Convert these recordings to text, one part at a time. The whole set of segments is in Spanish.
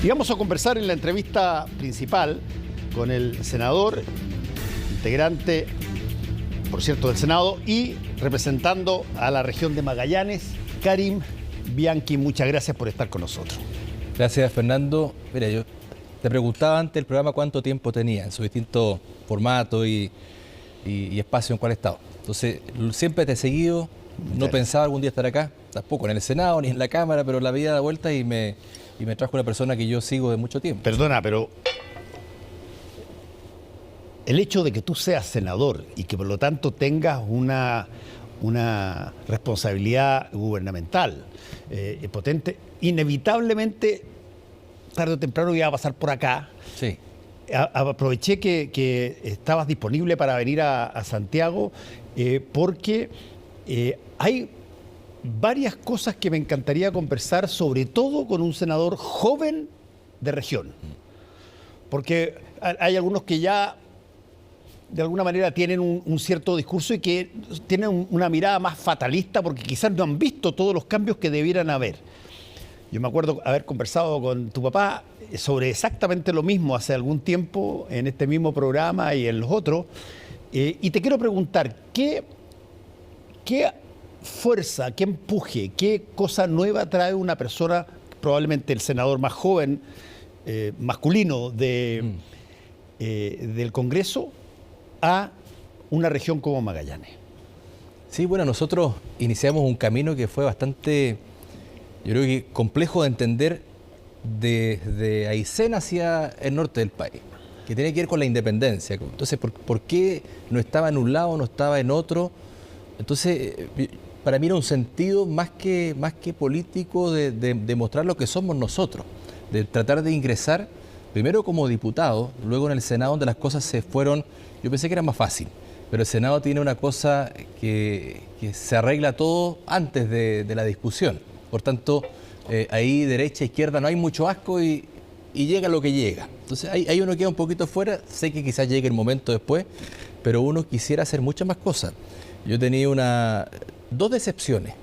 Y vamos a conversar en la entrevista principal con el senador, integrante, por cierto, del Senado y representando a la región de Magallanes, Karim Bianchi. Muchas gracias por estar con nosotros. Gracias, Fernando. Mira, yo te preguntaba antes del programa cuánto tiempo tenía en su distinto formato y espacio en cuál estado. Entonces, siempre te he seguido, no pensaba algún día estar acá, tampoco en el Senado ni en la Cámara, pero la vida da vuelta y me trajo una persona que yo sigo de mucho tiempo. Perdona, pero el hecho de que tú seas senador y que por lo tanto tengas una responsabilidad gubernamental potente, inevitablemente tarde o temprano iba a pasar por acá. Sí. Aproveché que estabas disponible para venir a Santiago porque hay varias cosas que me encantaría conversar, sobre todo con un senador joven de región. Porque hay algunos que ya de alguna manera tienen un cierto discurso y que tienen una mirada más fatalista porque quizás no han visto todos los cambios que debieran haber. Yo me acuerdo haber conversado con tu papá sobre exactamente lo mismo hace algún tiempo en este mismo programa y en los otros. Y te quiero preguntar, ¿qué fuerza, qué empuje, qué cosa nueva trae una persona, probablemente el senador más joven, masculino del Congreso, a una región como Magallanes? Sí, bueno, nosotros iniciamos un camino que fue bastante, yo creo que complejo de entender desde Aysén hacia el norte del país, que tiene que ver con la independencia. Entonces, ¿por qué no estaba en un lado, no estaba en otro? Entonces, para mí era un sentido más que político de mostrar lo que somos nosotros, de tratar de ingresar primero como diputado, luego en el Senado, donde las cosas se fueron. Yo pensé que era más fácil, pero el Senado tiene una cosa que se arregla todo antes de la discusión. Por tanto, ahí derecha, izquierda, no hay mucho asco y llega lo que llega. Entonces ahí uno queda un poquito fuera. Sé que quizás llegue el momento después, pero uno quisiera hacer muchas más cosas. Yo tenía dos decepciones.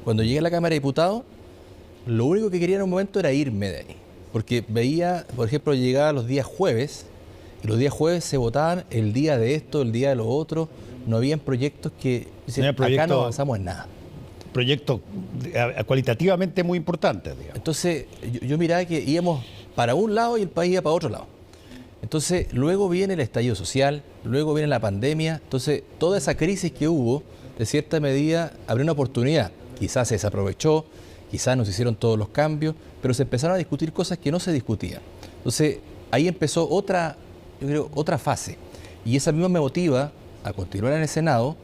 Cuando llegué a la Cámara de Diputados, lo único que quería en un momento era irme de ahí. Porque veía, por ejemplo, llegaba los días jueves, y los días jueves se votaban el día de esto, el día de lo otro. No habían proyectos que dicen, acá no avanzamos en nada. Proyectos cualitativamente muy importantes, digamos. Entonces, yo miraba que íbamos para un lado y el país iba para otro lado. Entonces, luego viene el estallido social, luego viene la pandemia. Entonces, toda esa crisis que hubo, de cierta medida, abrió una oportunidad. Quizás se desaprovechó, quizás no se hicieron todos los cambios, pero se empezaron a discutir cosas que no se discutían. Entonces, ahí empezó otra fase. Y esa misma me motiva a continuar en el Senado,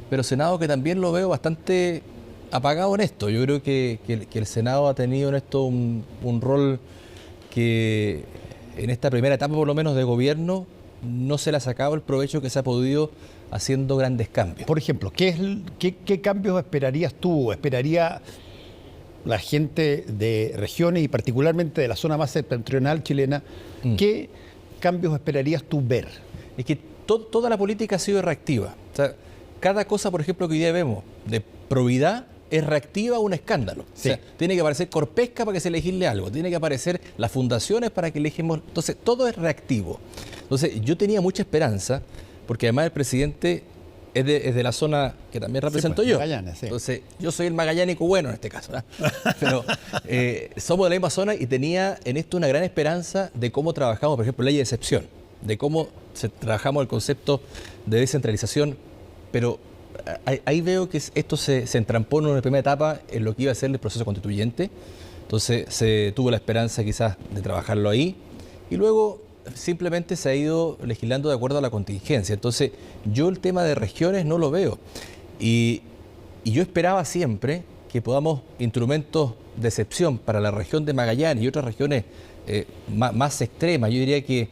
pero Senado que también lo veo bastante apagado en esto. Yo creo que el Senado ha tenido en esto un rol que en esta primera etapa, por lo menos de gobierno, no se le ha sacado el provecho que se ha podido haciendo grandes cambios. Por ejemplo, ¿qué cambios esperarías tú? ¿Esperaría la gente de regiones y particularmente de la zona más septentrional chilena? ¿Qué cambios esperarías tú ver? Es que toda la política ha sido reactiva. O sea, cada cosa, por ejemplo, que hoy día vemos de probidad es reactiva a un escándalo. Sí. O sea, tiene que aparecer Corpesca para que se legisle algo, tiene que aparecer las fundaciones para que elegimos. Entonces, todo es reactivo. Entonces, yo tenía mucha esperanza, porque además el presidente es de la zona que también represento yo. Magallanes, sí. Entonces, yo soy el magallánico bueno en este caso, ¿no? Pero somos de la misma zona y tenía en esto una gran esperanza de cómo trabajamos, por ejemplo, ley de excepción, de cómo trabajamos el concepto de descentralización, pero ahí veo que esto se entrampó en una primera etapa en lo que iba a ser el proceso constituyente. Entonces se tuvo la esperanza quizás de trabajarlo ahí y luego simplemente se ha ido legislando de acuerdo a la contingencia. Entonces yo el tema de regiones no lo veo y yo esperaba siempre que podamos instrumentos de excepción para la región de Magallanes y otras regiones más extremas. Yo diría que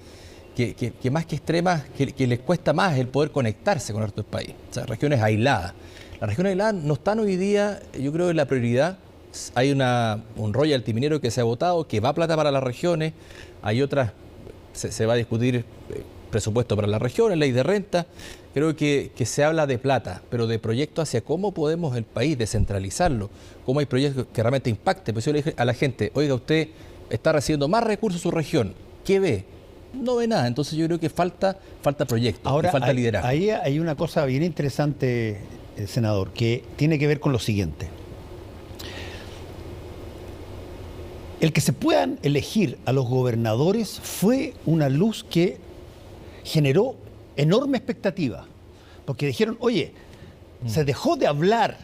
más que extremas, que les cuesta más el poder conectarse con el resto del país. O sea, regiones aisladas. Las regiones aisladas no están hoy día, yo creo, en la prioridad. Hay un royalty minero que se ha votado, que va plata para las regiones. Hay otras, se va a discutir presupuesto para las regiones, ley de renta. Creo que se habla de plata, pero de proyectos hacia cómo podemos el país descentralizarlo, cómo hay proyectos que realmente impacten. Pues yo le dije a la gente, oiga, usted está recibiendo más recursos su región. ¿Qué ve? No ve nada. Entonces yo creo que falta proyecto, Ahora, falta liderazgo. Ahí hay una cosa bien interesante, senador, que tiene que ver con lo siguiente. El que se puedan elegir a los gobernadores fue una luz que generó enorme expectativa, porque dijeron, oye, se dejó de hablar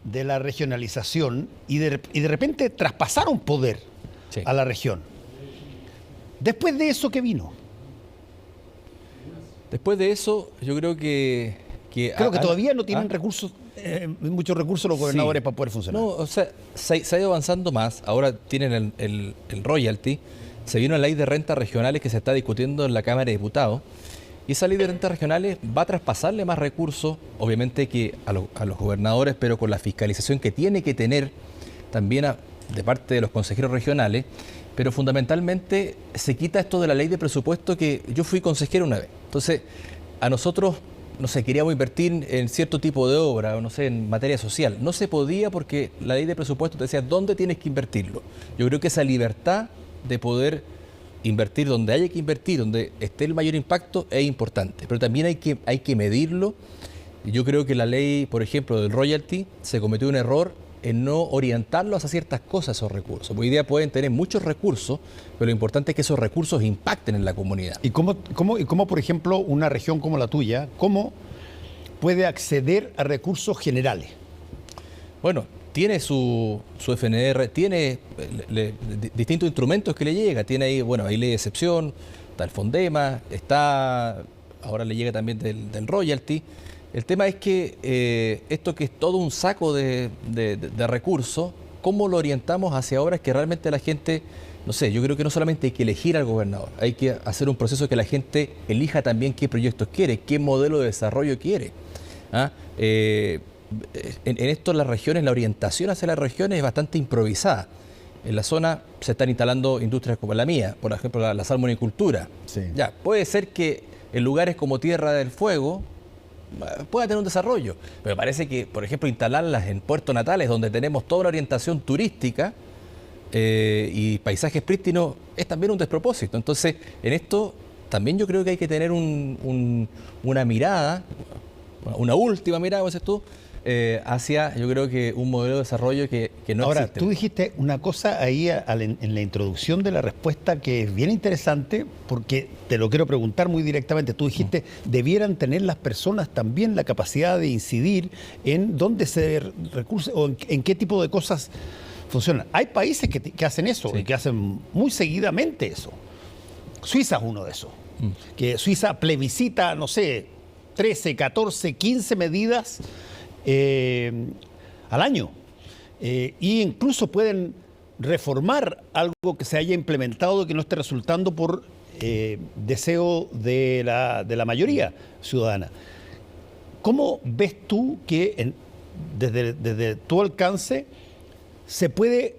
de la regionalización y de repente traspasaron poder a la región. Después de eso, ¿qué vino? Después de eso, yo creo que todavía no tienen muchos recursos los gobernadores para poder funcionar. No, o sea, se ha ido avanzando más. Ahora tienen el royalty. Se vino la ley de rentas regionales que se está discutiendo en la Cámara de Diputados. Y esa ley de rentas regionales va a traspasarle más recursos, obviamente que a los gobernadores, pero con la fiscalización que tiene que tener también de parte de los consejeros regionales. Pero fundamentalmente se quita esto de la ley de presupuesto, que yo fui consejero una vez. Entonces, a nosotros, no sé, queríamos invertir en cierto tipo de obra, o no sé, en materia social. No se podía porque la ley de presupuesto te decía dónde tienes que invertirlo. Yo creo que esa libertad de poder invertir donde haya que invertir, donde esté el mayor impacto, es importante. Pero también hay que medirlo. Yo creo que la ley, por ejemplo, del royalty, se cometió un error en no orientarlos a ciertas cosas, esos recursos. Hoy día pueden tener muchos recursos, pero lo importante es que esos recursos impacten en la comunidad. ¿Y cómo, por ejemplo, una región como la tuya, cómo puede acceder a recursos generales? Bueno, tiene su FNR, tiene distintos instrumentos que le llega. Tiene ahí, bueno, hay ley de excepción, está el Fondema, ahora le llega también del royalty. El tema es que esto que es todo un saco de recursos, ¿cómo lo orientamos hacia obras que realmente la gente, no sé, yo creo que no solamente hay que elegir al gobernador, hay que hacer un proceso que la gente elija también qué proyectos quiere, qué modelo de desarrollo quiere. En esto las regiones, la orientación hacia las regiones es bastante improvisada. En la zona se están instalando industrias como la mía, por ejemplo la salmonicultura. Sí. Ya, puede ser que en lugares como Tierra del Fuego pueda tener un desarrollo, pero parece que, por ejemplo, instalarlas en Puerto Natales, donde tenemos toda una orientación turística y paisajes prístinos, es también un despropósito. Entonces, en esto también yo creo que hay que tener una mirada, una última mirada, como dices tú, hacia, yo creo que un modelo de desarrollo que no Ahora, existe. tú dijiste una cosa ahí en la introducción de la respuesta que es bien interesante, porque te lo quiero preguntar muy directamente. Tú dijiste, debieran tener las personas también la capacidad de incidir en dónde se recursos o en qué tipo de cosas funcionan. Hay países que hacen eso, Sí. y que hacen muy seguidamente eso. Suiza es uno de esos. Que Suiza plebiscita, no sé, 13, 14, 15 medidas al año. Y incluso pueden reformar algo que se haya implementado que no esté resultando por deseo de la mayoría ciudadana. ¿Cómo ves tú que desde tu alcance se puede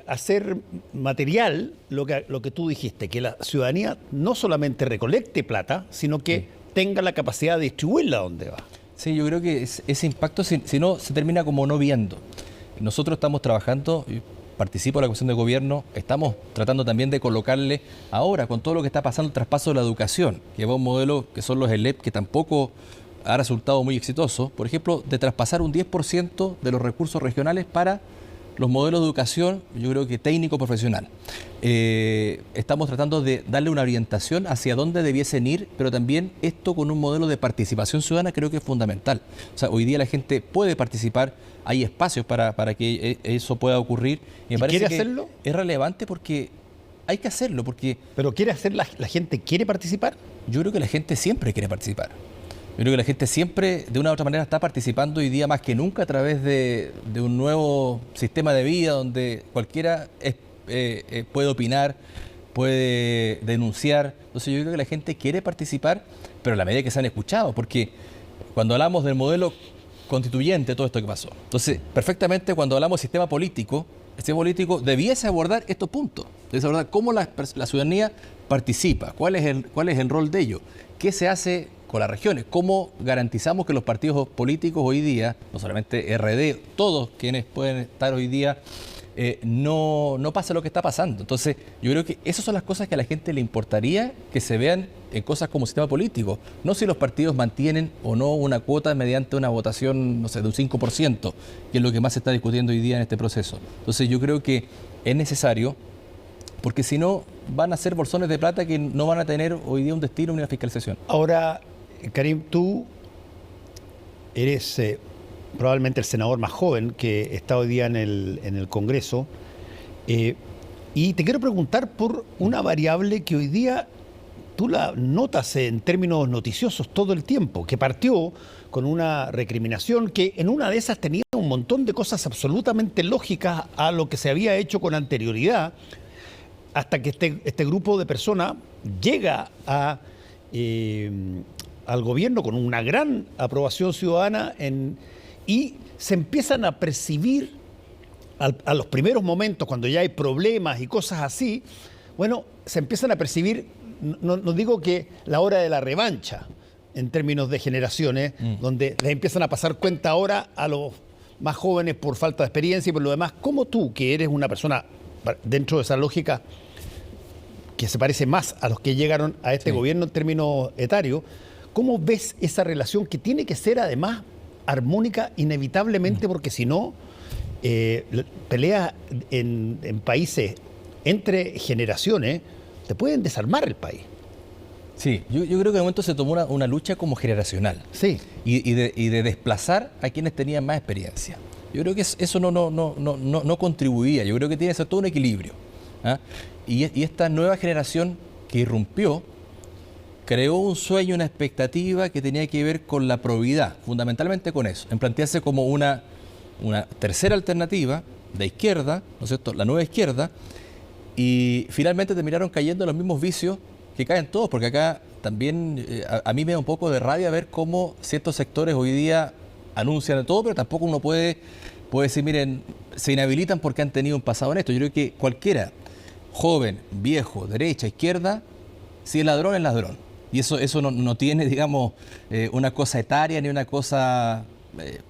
hacer material lo que tú dijiste, que la ciudadanía no solamente recolecte plata, sino que tenga la capacidad de distribuirla donde va? Sí, yo creo que ese impacto, si no, se termina como no viendo. Nosotros estamos trabajando, participo en la Comisión de Gobierno, estamos tratando también de colocarle ahora, con todo lo que está pasando, el traspaso de la educación, que va a un modelo que son los ELEP, que tampoco ha resultado muy exitoso. Por ejemplo, de traspasar un 10% de los recursos regionales para los modelos de educación, yo creo que técnico profesional. Estamos tratando de darle una orientación hacia dónde debiesen ir, pero también esto con un modelo de participación ciudadana creo que es fundamental. O sea, hoy día la gente puede participar, hay espacios para que eso pueda ocurrir. ¿Y quiere hacerlo? Es relevante porque hay que hacerlo, porque... ¿Pero quiere hacer la gente quiere participar? Yo creo que la gente siempre quiere participar. Yo creo que la gente siempre, de una u otra manera, está participando hoy día más que nunca a través de un nuevo sistema de vida donde cualquiera puede opinar, puede denunciar. Entonces yo creo que la gente quiere participar, pero a la medida que se han escuchado, porque cuando hablamos del modelo constituyente, todo esto que pasó. Entonces, perfectamente cuando hablamos del sistema político, el sistema político debiese abordar estos puntos, debiese abordar cómo la ciudadanía participa, cuál es el rol de ello, qué se hace con las regiones, cómo garantizamos que los partidos políticos hoy día, no solamente RD, todos quienes pueden estar hoy día no pasa lo que está pasando. Entonces, yo creo que esas son las cosas que a la gente le importaría que se vean en cosas como sistema político. No si los partidos mantienen o no una cuota mediante una votación, no sé, de un 5%, que es lo que más se está discutiendo hoy día en este proceso. Entonces, yo creo que es necesario, porque si no, van a ser bolsones de plata que no van a tener hoy día un destino ni una fiscalización. Ahora, Karim, tú eres probablemente el senador más joven que está hoy día en el Congreso, y te quiero preguntar por una variable que hoy día tú la notas en términos noticiosos todo el tiempo, que partió con una recriminación que en una de esas tenía un montón de cosas absolutamente lógicas a lo que se había hecho con anterioridad, hasta que este grupo de personas llega al gobierno con una gran aprobación ciudadana y se empiezan a percibir a los primeros momentos, cuando ya hay problemas y cosas así, bueno, se empiezan a percibir, no digo que la hora de la revancha, en términos de generaciones, donde les empiezan a pasar cuenta ahora a los más jóvenes por falta de experiencia y por lo demás. ¿Cómo tú, que eres una persona dentro de esa lógica que se parece más a los que llegaron a este gobierno en términos etarios, cómo ves esa relación que tiene que ser además armónica inevitablemente, porque si no, peleas en países entre generaciones te pueden desarmar el país? Sí, yo creo que de momento se tomó una lucha como generacional. Sí. Y de desplazar a quienes tenían más experiencia. Yo creo que eso no contribuía. Yo creo que tiene que ser todo un equilibrio. ¿Ah? Y esta nueva generación que irrumpió creó un sueño, una expectativa que tenía que ver con la probidad, fundamentalmente con eso, en plantearse como una tercera alternativa de izquierda, ¿no es cierto?, la nueva izquierda, y finalmente terminaron cayendo en los mismos vicios que caen todos, porque acá también a mí me da un poco de rabia ver cómo ciertos sectores hoy día anuncian de todo, pero tampoco uno puede decir, miren, se inhabilitan porque han tenido un pasado en esto. Yo creo que cualquiera, joven, viejo, derecha, izquierda, si es ladrón, es ladrón. Y eso no tiene, digamos, una cosa etaria ni una cosa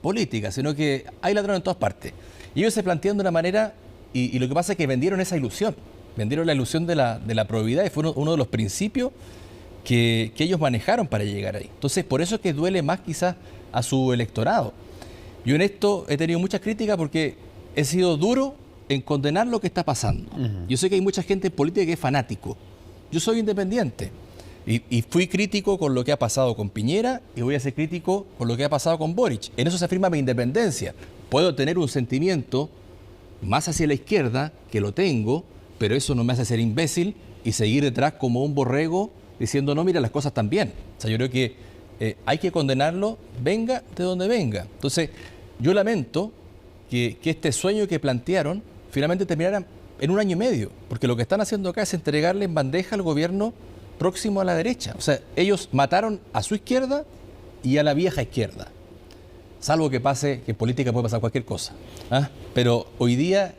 política, sino que hay ladrón en todas partes. Y ellos se plantean de una manera, y lo que pasa es que vendieron esa ilusión, vendieron la ilusión de la probidad, y fue uno de los principios que ellos manejaron para llegar ahí. Entonces, por eso es que duele más quizás a su electorado. Yo en esto he tenido muchas críticas porque he sido duro en condenar lo que está pasando. Yo sé que hay mucha gente en política que es fanático. Yo soy independiente. Y fui crítico con lo que ha pasado con Piñera y voy a ser crítico con lo que ha pasado con Boric. En eso se afirma mi independencia. Puedo tener un sentimiento más hacia la izquierda, que lo tengo, pero eso no me hace ser imbécil y seguir detrás como un borrego diciendo, no, mira, las cosas están bien. O sea, yo creo que hay que condenarlo, venga de donde venga. Entonces, yo lamento que este sueño que plantearon finalmente terminara en 1 año y medio, porque lo que están haciendo acá es entregarle en bandeja al gobierno próximo a la derecha. O sea, ellos mataron a su izquierda y a la vieja izquierda. Salvo que pase, que en política puede pasar cualquier cosa. ¿Ah? Pero hoy día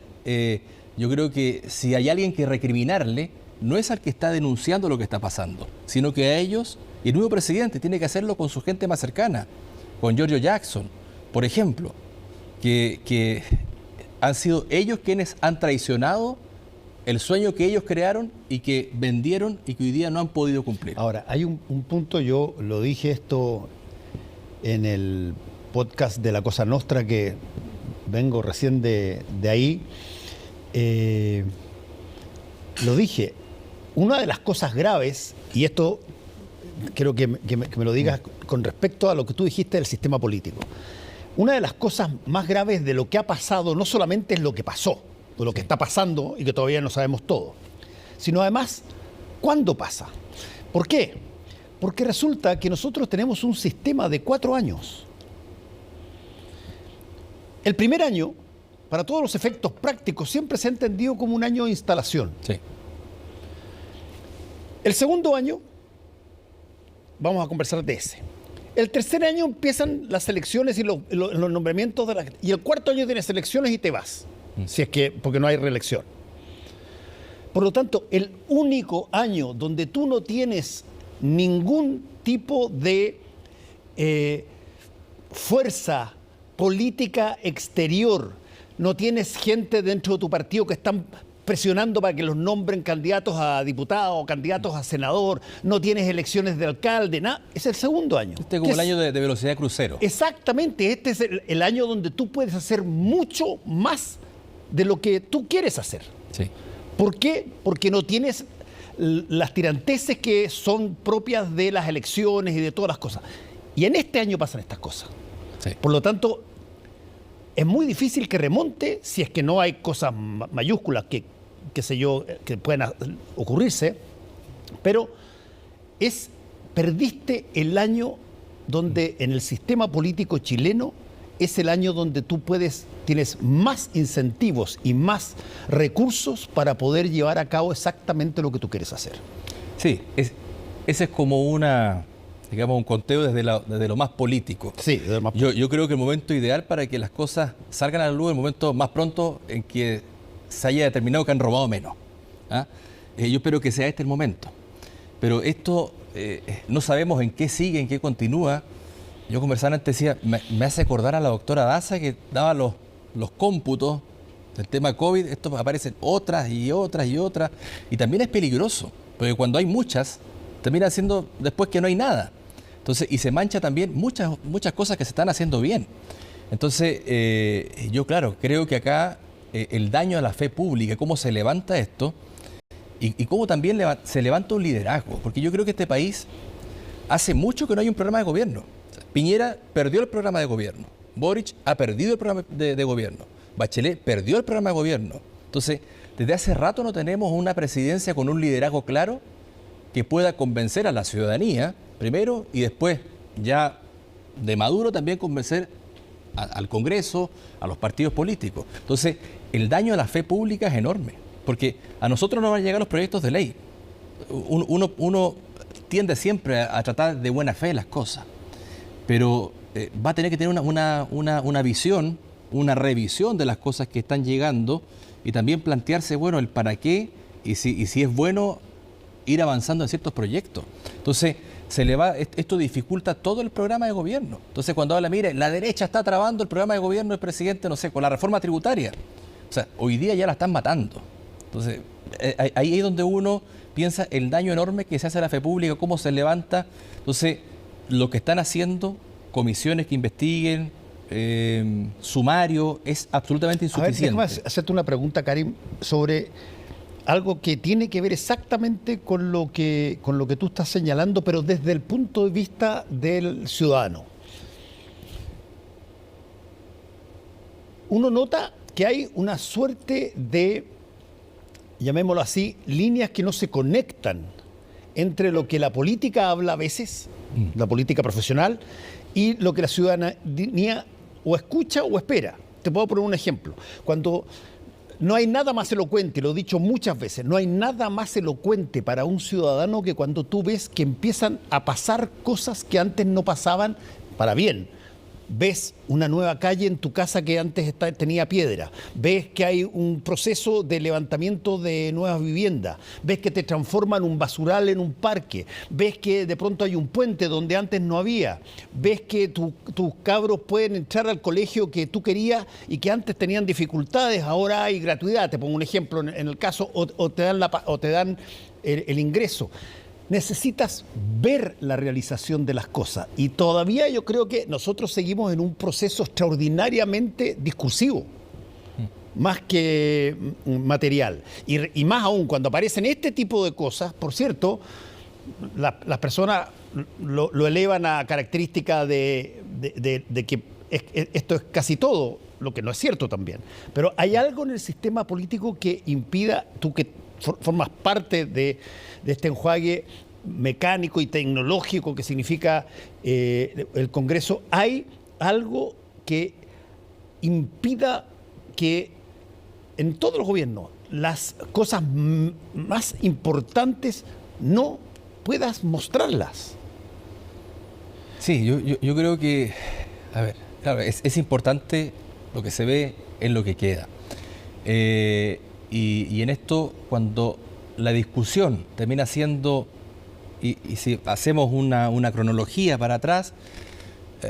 yo creo que si hay alguien que recriminarle, no es al que está denunciando lo que está pasando, sino que a ellos, y el nuevo presidente tiene que hacerlo con su gente más cercana, con Giorgio Jackson, por ejemplo, que han sido ellos quienes han traicionado el sueño que ellos crearon y que vendieron y que hoy día no han podido cumplir. Ahora, hay un punto, yo lo dije esto en el podcast de La Cosa Nostra, que vengo recién de ahí, lo dije, una de las cosas graves, y esto quiero que me lo digas con respecto a lo que tú dijiste del sistema político, una de las cosas más graves de lo que ha pasado no solamente es lo que pasó, o lo que está pasando y que todavía no sabemos todo, sino además, ¿cuándo pasa? ¿Por qué? Porque resulta que nosotros tenemos un sistema de 4 años. El primer año, para todos los efectos prácticos, siempre se ha entendido como un año de instalación. Sí. El segundo año, vamos a conversar de ese. El tercer año empiezan las elecciones y los nombramientos y el cuarto año tienes elecciones y te vas. Si es que, porque no hay reelección. Por lo tanto, el único año donde tú no tienes ningún tipo de fuerza política exterior, no tienes gente dentro de tu partido que están presionando para que los nombren candidatos a diputado o candidatos a senador, no tienes elecciones de alcalde, nada. Es el segundo año. Este es como el año de velocidad crucero. Exactamente, este es el año donde tú puedes hacer mucho más de lo que tú quieres hacer. Sí. ¿Por qué? Porque no tienes las tiranteses que son propias de las elecciones y de todas las cosas. Y en este año pasan estas cosas. Sí. Por lo tanto, es muy difícil que remonte si es que no hay cosas mayúsculas que puedan ocurrirse, pero perdiste el año donde en el sistema político chileno es el año donde tú tienes más incentivos y más recursos para poder llevar a cabo exactamente lo que tú quieres hacer. Sí, ese es como un conteo desde lo más político. Sí, desde lo más político. Yo creo que el momento ideal para que las cosas salgan a la luz es el momento más pronto en que se haya determinado que han robado menos. ¿Ah? Yo espero que sea este el momento. Pero esto no sabemos en qué sigue, en qué continúa. Yo conversaba antes, decía, me hace acordar a la doctora Daza que daba los cómputos del tema COVID. Esto aparecen otras y otras y otras. Y también es peligroso, porque cuando hay muchas, termina siendo después que no hay nada. Entonces, y se mancha también muchas cosas que se están haciendo bien. Entonces, yo claro, creo que acá el daño a la fe pública, cómo se levanta esto y cómo también se levanta un liderazgo. Porque yo creo que este país hace mucho que no hay un programa de gobierno. O sea, Piñera perdió el programa de gobierno. Boric ha perdido el programa de gobierno. Bachelet perdió el programa de gobierno. Entonces, desde hace rato no tenemos una presidencia con un liderazgo claro que pueda convencer a la ciudadanía, primero, y después, ya de Maduro, también convencer al Congreso, a los partidos políticos. Entonces, el daño a la fe pública es enorme, porque a nosotros no van a llegar los proyectos de ley. Uno tiende siempre a tratar de buena fe las cosas, pero va a tener que tener una visión, una revisión de las cosas que están llegando y también plantearse, bueno, el para qué y si es bueno ir avanzando en ciertos proyectos. Entonces, esto dificulta todo el programa de gobierno. Entonces, cuando habla, mire, la derecha está trabando el programa de gobierno del presidente, no sé, con la reforma tributaria. O sea, hoy día ya la están matando. Entonces, ahí es donde uno piensa el daño enorme que se hace a la fe pública, cómo se levanta. Entonces, lo que están haciendo, comisiones que investiguen, sumario, es absolutamente insuficiente. A ver, déjame hacerte una pregunta, Karim, sobre algo que tiene que ver exactamente con lo que tú estás señalando, pero desde el punto de vista del ciudadano. Uno nota que hay una suerte de, llamémoslo así, líneas que no se conectan entre lo que la política habla a veces, la política profesional, y lo que la ciudadanía o escucha o espera. Te puedo poner un ejemplo. Cuando no hay nada más elocuente, lo he dicho muchas veces, no hay nada más elocuente para un ciudadano que cuando tú ves que empiezan a pasar cosas que antes no pasaban para bien. Ves una nueva calle en tu casa que antes tenía piedra, ves que hay un proceso de levantamiento de nuevas viviendas, ves que te transforman un basural en un parque, ves que de pronto hay un puente donde antes no había, ves que tus cabros pueden entrar al colegio que tú querías y que antes tenían dificultades, ahora hay gratuidad. Te pongo un ejemplo en el caso, o te dan el ingreso. Necesitas ver la realización de las cosas y todavía yo creo que nosotros seguimos en un proceso extraordinariamente discursivo, más que material. Y más aún, cuando aparecen este tipo de cosas, por cierto, las personas lo elevan a característica de que esto es casi todo, lo que no es cierto también. Pero hay algo en el sistema político que impida, tú que formas parte de este enjuague mecánico y tecnológico que significa el Congreso, hay algo que impida que en todos los gobiernos las cosas más importantes no puedas mostrarlas. Sí, yo creo que, a ver, claro, es importante lo que se ve en lo que queda. Y en esto, cuando la discusión termina siendo, y si hacemos una cronología para atrás,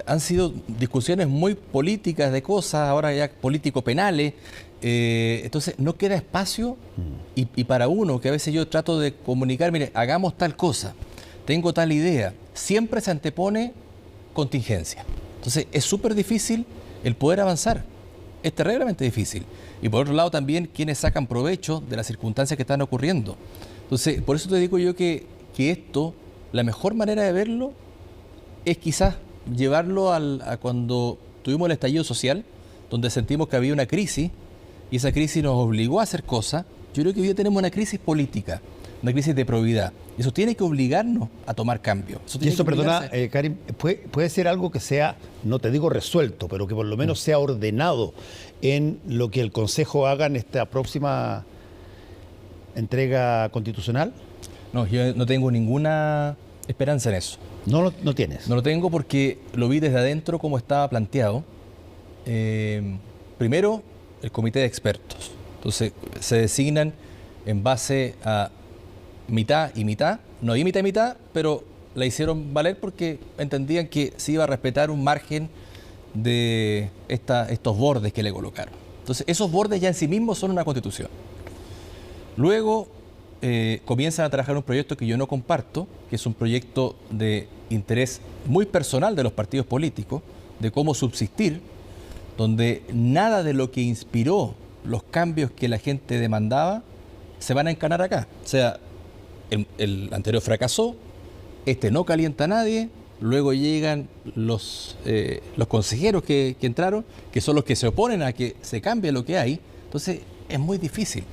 han sido discusiones muy políticas de cosas, ahora ya político-penales. Entonces no queda espacio y para uno, que a veces yo trato de comunicar, mire, hagamos tal cosa, tengo tal idea, siempre se antepone contingencia. Entonces es súper difícil el poder avanzar, es terriblemente difícil. Y por otro lado también quienes sacan provecho de las circunstancias que están ocurriendo. Entonces por eso te digo yo que esto, la mejor manera de verlo es quizás llevarlo a cuando tuvimos el estallido social, donde sentimos que había una crisis y esa crisis nos obligó a hacer cosas. Yo creo que hoy día tenemos una crisis política, una crisis de probidad. Eso tiene que obligarnos a tomar cambios. Y eso, perdona, Karim, puede ser algo que sea, no te digo resuelto, pero que por lo menos sea ordenado en lo que el Consejo haga en esta próxima entrega constitucional. No, yo no tengo ninguna esperanza en eso. No tienes. No lo tengo porque lo vi desde adentro como estaba planteado. Primero, el comité de expertos. Entonces, se designan en base a mitad y mitad. No hay mitad y mitad, pero la hicieron valer porque entendían que se iba a respetar un margen de estos bordes que le colocaron. Entonces, esos bordes ya en sí mismos son una constitución. Luego, comienzan a trabajar un proyecto que yo no comparto, que es un proyecto de interés muy personal de los partidos políticos, de cómo subsistir, donde nada de lo que inspiró los cambios que la gente demandaba se van a encanar acá. O sea, el anterior fracasó, este no calienta a nadie, luego llegan los consejeros que entraron, que son los que se oponen a que se cambie lo que hay. Entonces, es muy difícil.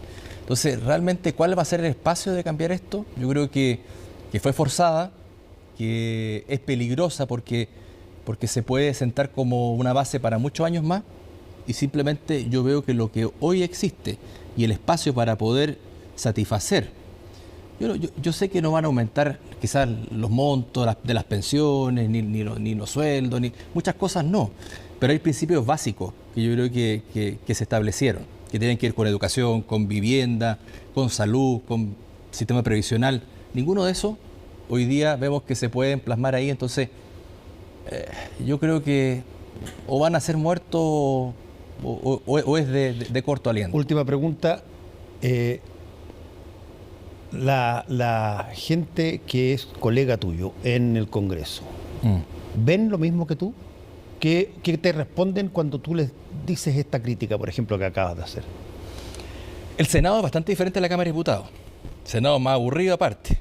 Entonces, realmente, ¿cuál va a ser el espacio de cambiar esto? Yo creo que fue forzada, que es peligrosa porque se puede sentar como una base para muchos años más, y simplemente yo veo que lo que hoy existe y el espacio para poder satisfacer, yo sé que no van a aumentar quizás los montos de las pensiones, ni los sueldos, ni muchas cosas no, pero hay principios básicos que yo creo que se establecieron, que tienen que ver con educación, con vivienda, con salud, con sistema previsional. Ninguno de esos hoy día vemos que se pueden plasmar ahí. Entonces yo creo que o van a ser muertos o es de corto aliento. Última pregunta. La gente que es colega tuyo en el Congreso, ¿ven lo mismo que tú? ¿Qué te responden cuando tú les dices esta crítica, por ejemplo, que acabas de hacer? El Senado es bastante diferente a la Cámara de Diputados. El Senado es más aburrido aparte.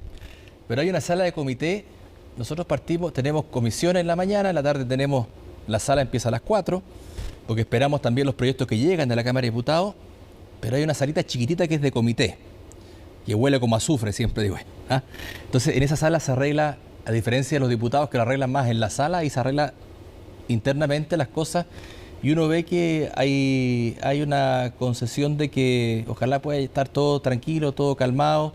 Pero hay una sala de comité. Nosotros tenemos comisiones en la mañana, en la tarde tenemos, la sala empieza a las 4, porque esperamos también los proyectos que llegan de la Cámara de Diputados, pero hay una salita chiquitita que es de comité, que huele como azufre, siempre digo. ¿Ah? Entonces, en esa sala se arregla, a diferencia de los diputados que lo arreglan más en la sala, y se arregla internamente las cosas, y uno ve que hay una concesión de que ojalá pueda estar todo tranquilo, todo calmado,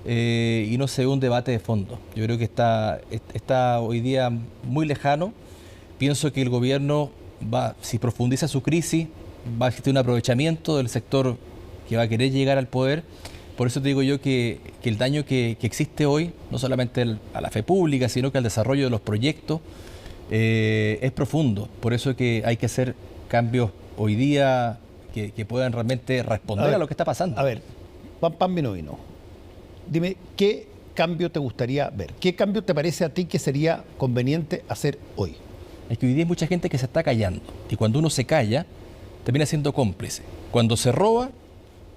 y no se ve un debate de fondo. Yo creo que está hoy día muy lejano. Pienso que el gobierno si profundiza su crisis, va a existir un aprovechamiento del sector que va a querer llegar al poder. Por eso te digo yo que el daño que existe hoy, no solamente a la fe pública, sino que al desarrollo de los proyectos, es profundo. Por eso que hay que hacer cambios hoy día que puedan realmente responder a lo que está pasando. A ver, pan vino vino. Dime, ¿qué cambio te gustaría ver? ¿Qué cambio te parece a ti que sería conveniente hacer hoy? Es que hoy día hay mucha gente que se está callando. Y cuando uno se calla, termina siendo cómplice. Cuando se roba,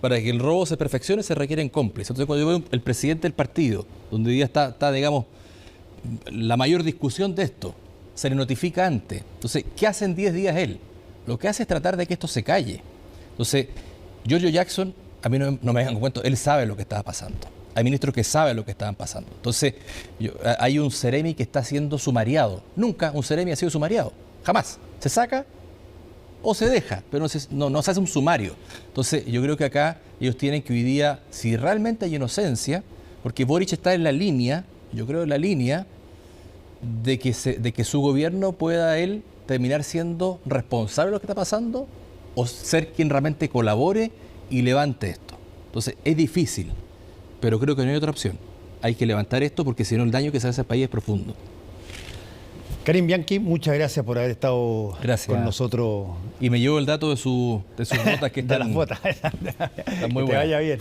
para que el robo se perfeccione, se requieren cómplices. Entonces, cuando yo veo el presidente del partido, donde hoy día está, digamos, la mayor discusión de esto, se le notifica antes. Entonces, ¿qué hace en 10 días él? Lo que hace es tratar de que esto se calle. Entonces, Giorgio Jackson, a mí no me dejan cuento, él sabe lo que estaba pasando. Hay ministros que saben lo que estaban pasando. Entonces, hay un Ceremi que está siendo sumariado. Nunca un Ceremi ha sido sumariado. Jamás. Se saca o se deja, pero no se hace un sumario. Entonces, yo creo que acá ellos tienen que hoy día, si realmente hay inocencia, porque Boric está en la línea, yo creo en la línea, de que su gobierno pueda él terminar siendo responsable de lo que está pasando o ser quien realmente colabore y levante esto. Entonces, es difícil. Pero creo que no hay otra opción. Hay que levantar esto porque si no el daño que se hace al país es profundo. Karim Bianchi, muchas gracias por haber estado con nosotros. Y me llevo el dato de sus botas que están, de las botas. están muy que te buenas. vaya bien.